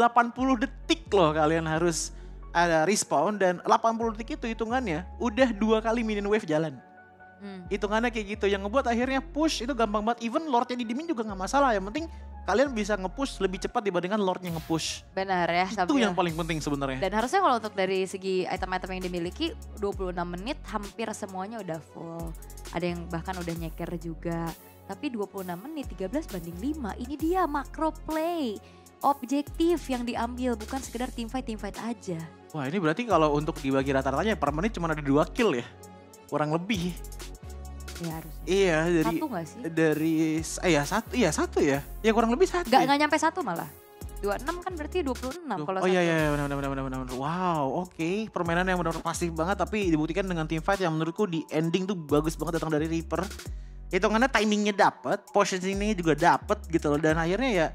detik loh kalian harus ada respawn, dan 80 detik itu hitungannya udah 2 kali minion wave jalan. Hitungannya kayak gitu, yang ngebuat akhirnya push itu gampang banget. Even Lordnya didimin juga gak masalah, yang penting kalian bisa nge-push lebih cepat dibandingkan Lordnya nge-push. Benar ya. Itu yang paling penting sebenarnya. Dan harusnya kalau untuk dari segi item-item yang dimiliki 26 menit hampir semuanya udah full. Ada yang bahkan udah nyeker juga. Tapi 26 menit 13/5, ini dia macro play. Objektif yang diambil, bukan sekedar team fight aja. Wah, ini berarti kalau untuk dibagi rata-ratanya per menit cuma ada 2 kill ya? Kurang lebih. Ya harusnya. Iya, dari satu gak sih? Satu ya. Ya kurang lebih satu. Gak nyampe satu malah. 26 kan berarti 26 kalau satu. Iya benar. Wow, oke. Permainan yang benar-benar pasif banget tapi dibuktikan dengan team fight yang menurutku di ending tuh bagus banget datang dari Reaper. Hitungannya timingnya dapet, positioningnya juga dapet gitu loh, dan akhirnya ya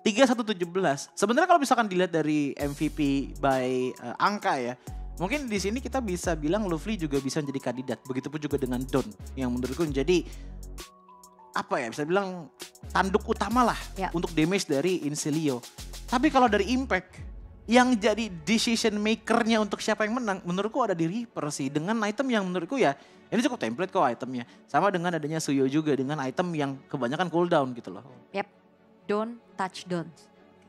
31-17. Sebenarnya kalau misalkan dilihat dari MVP by angka ya, mungkin di sini kita bisa bilang Lovely juga bisa menjadi kandidat. Begitupun juga dengan Don yang menurutku menjadi apa ya, bisa bilang tanduk utama lah untuk damage dari Incilia. Tapi kalau dari impact, yang jadi decision makernya untuk siapa yang menang, menurutku ada di Reaper sih. Dengan item yang menurutku ya, ini cukup template kok itemnya. Sama dengan adanya Suyo juga dengan item yang kebanyakan cooldown gitu loh. Yep, don't touch Don.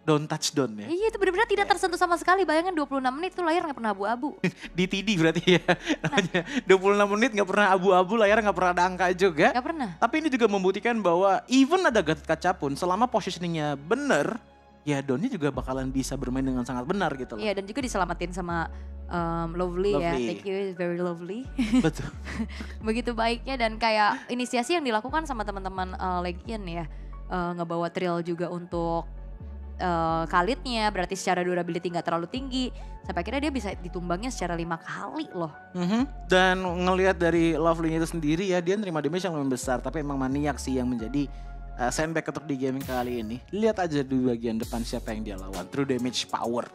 Don't touch Don ya. Iya, itu benar-benar tidak tersentuh sama sekali. Bayangin 26 menit itu layar gak pernah abu-abu. DTD berarti ya namanya. 26 menit gak pernah abu-abu, layar gak pernah ada angka juga. Gak pernah. Tapi ini juga membuktikan bahwa even ada Gatot Kaca pun selama positioningnya bener, ya Donnya juga bakalan bisa bermain dengan sangat benar gitu loh. Iya, dan juga diselamatin sama Lovely ya. Thank you, very lovely. Betul. Begitu baiknya, dan kayak inisiasi yang dilakukan sama teman-teman Legion ya. Ngebawa Trill juga untuk Khalidnya, berarti secara durability gak terlalu tinggi. Sampai akhirnya dia bisa ditumbangnya secara 5 kali loh. Dan ngelihat dari Lovely itu sendiri ya, dia nerima damage yang lebih besar. Tapi emang maniak sih yang menjadi sandbag untuk di gaming kali ini. Lihat aja di bagian depan siapa yang dia lawan. True damage power.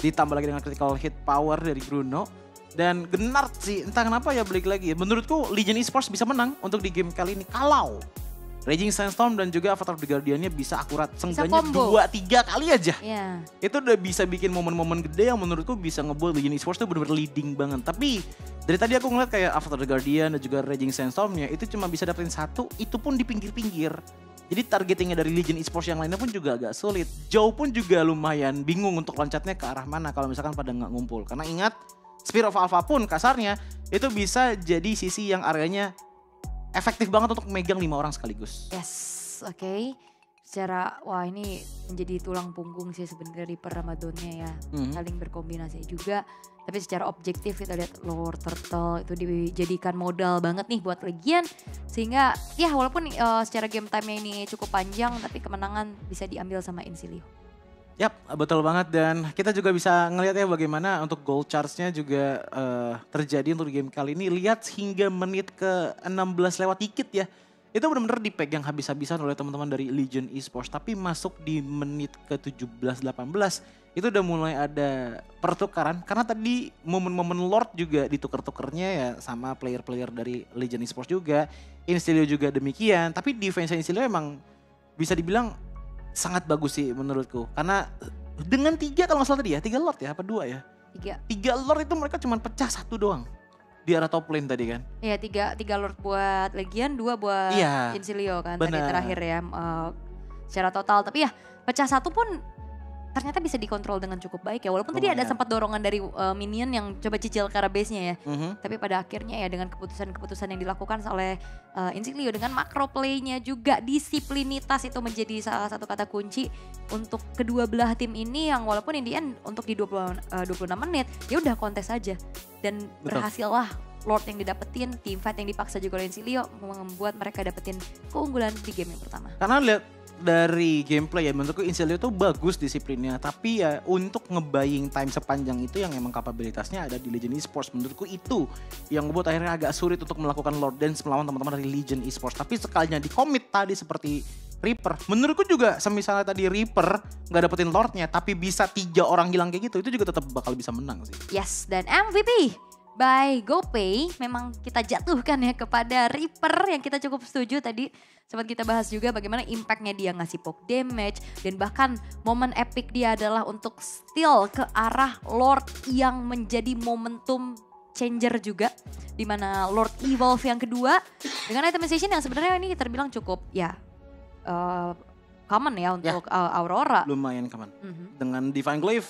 Ditambah lagi dengan critical hit power dari Bruno. Dan Gnard sih, entah kenapa ya balik lagi. Menurutku Legion Esports bisa menang untuk di game kali ini. Kalau Raging Sandstorm dan juga Avatar of the Guardian-nya bisa akurat. Seenggaknya 2-3 kali aja. Yeah. Itu udah bisa bikin momen-momen gede yang menurutku bisa ngebuat Legion Esports tuh bener-bener leading banget. Tapi dari tadi aku ngeliat kayak Avatar of the Guardian dan juga Raging Sandstorm-nya itu cuma bisa dapetin satu, itu pun di pinggir-pinggir. Jadi targetingnya dari Legion Esports yang lainnya pun juga agak sulit. Joe pun juga lumayan bingung untuk loncatnya ke arah mana kalau misalkan pada nggak ngumpul. Karena ingat, Spear of Alpha pun kasarnya itu bisa jadi sisi yang areanya efektif banget untuk megang 5 orang sekaligus. Yes, oke. Secara, wah ini menjadi tulang punggung sih sebenarnya Reaper Ramadannya ya. Saling berkombinasi juga. Tapi secara objektif kita lihat Lord Turtle itu dijadikan modal banget nih buat Legion. Sehingga ya walaupun secara game time ini cukup panjang, tapi kemenangan bisa diambil sama Incilia. Yap, betul banget, dan kita juga bisa ngelihat ya bagaimana untuk goal charge-nya juga terjadi untuk game kali ini. Lihat hingga menit ke 16 lewat dikit ya. Itu benar-benar dipegang habis-habisan oleh teman-teman dari Legion Esports. Tapi masuk di menit ke 17-18 itu udah mulai ada pertukaran. Karena tadi momen-momen Lord juga ditukar-tukernya ya sama player-player dari Legion Esports juga. Incilia juga demikian. Tapi defense Incilia emang bisa dibilang sangat bagus sih menurutku. Karena dengan 3 kalau nggak salah tadi ya, 3 Lord ya, apa 2 ya? 3 Lord itu mereka cuma pecah 1 doang. di arah top lane tadi kan. Iya, tiga Lord buat Legion, 2 buat Iya, Incilia kan tadi benar. terakhir ya secara total. Tapi ya pecah satu pun ternyata bisa dikontrol dengan cukup baik ya. Walaupun tadi ada Lumayan. sempat dorongan dari minion yang coba cicil ke arah base-nya ya. Mhm. Tapi pada akhirnya ya dengan keputusan-keputusan yang dilakukan oleh Incilia dengan makro play-nya juga disiplinitas itu menjadi salah satu kata kunci untuk kedua belah tim ini yang walaupun in the end untuk di 26 menit ya udah kontes aja dan Betul. berhasillah Lord yang didapetin, team fight yang dipaksa juga oleh Incilia membuat mereka dapetin keunggulan di game yang pertama. Karena lihat dari gameplay ya menurutku Incilia tuh bagus disiplinnya, tapi ya untuk nge-buying time sepanjang itu yang emang kapabilitasnya ada di Legion Esports. Menurutku itu yang membuat akhirnya agak sulit untuk melakukan Lord Dance melawan teman-teman dari Legion Esports. Tapi sekalinya di commit tadi seperti Reaper, menurutku juga semisalnya tadi Reaper nggak dapetin Lordnya tapi bisa 3 orang hilang kayak gitu, itu juga tetap bakal bisa menang sih. Yes, dan MVP by GoPay memang kita jatuhkan ya kepada Reaper yang kita cukup setuju tadi. Sempat kita bahas juga bagaimana impactnya dia ngasih poke damage. Dan bahkan momen epic dia adalah untuk steal ke arah Lord yang menjadi momentum changer juga. Dimana Lord Evolve yang kedua dengan itemization yang sebenarnya ini terbilang cukup ya common ya untuk Aurora. Lumayan kaman. Mhm. Dengan Divine Glaive,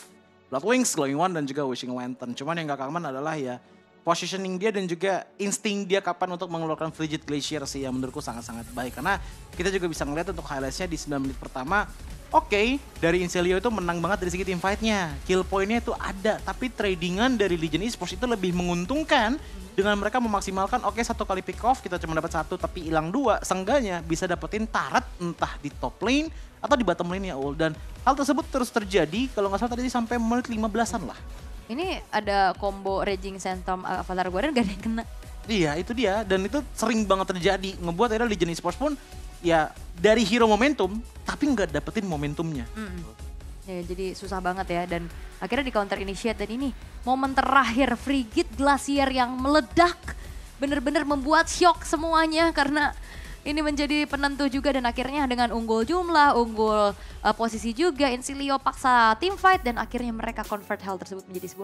Blood Wings, Glowing One dan juga Wishing Lantern. Cuman yang gak common adalah ya positioning dia dan juga insting dia kapan untuk mengeluarkan Frigid Glacier sih yang menurutku sangat-sangat baik. Karena kita juga bisa ngeliat untuk highlightsnya di 9 menit pertama. Oke, dari Incilia itu menang banget dari segi team fight-nya. Kill point-nya itu ada, tapi tradingan dari Legion Esports itu lebih menguntungkan dengan mereka memaksimalkan oke 1 kali pick off kita cuma dapat 1 tapi hilang 2. Seenggaknya bisa dapetin turret entah di top lane atau di bottom lane ya Ul. Dan hal tersebut terus terjadi kalau nggak salah tadi sampai menit 15-an lah. Ini ada combo Raging Phantom Avatar Guardian gak ada yang kena. Iya itu dia dan itu sering banget terjadi. Ngebuat akhirnya Legion Esports pun ya dari hero momentum tapi nggak dapetin momentumnya. Ya, jadi susah banget ya dan akhirnya di counter initiate dan ini momen terakhir Frigid Glacier yang meledak bener-bener membuat shock semuanya karena ini menjadi penentu juga dan akhirnya dengan unggul jumlah, unggul posisi juga Incilia paksa team fight dan akhirnya mereka convert hal tersebut menjadi sebuah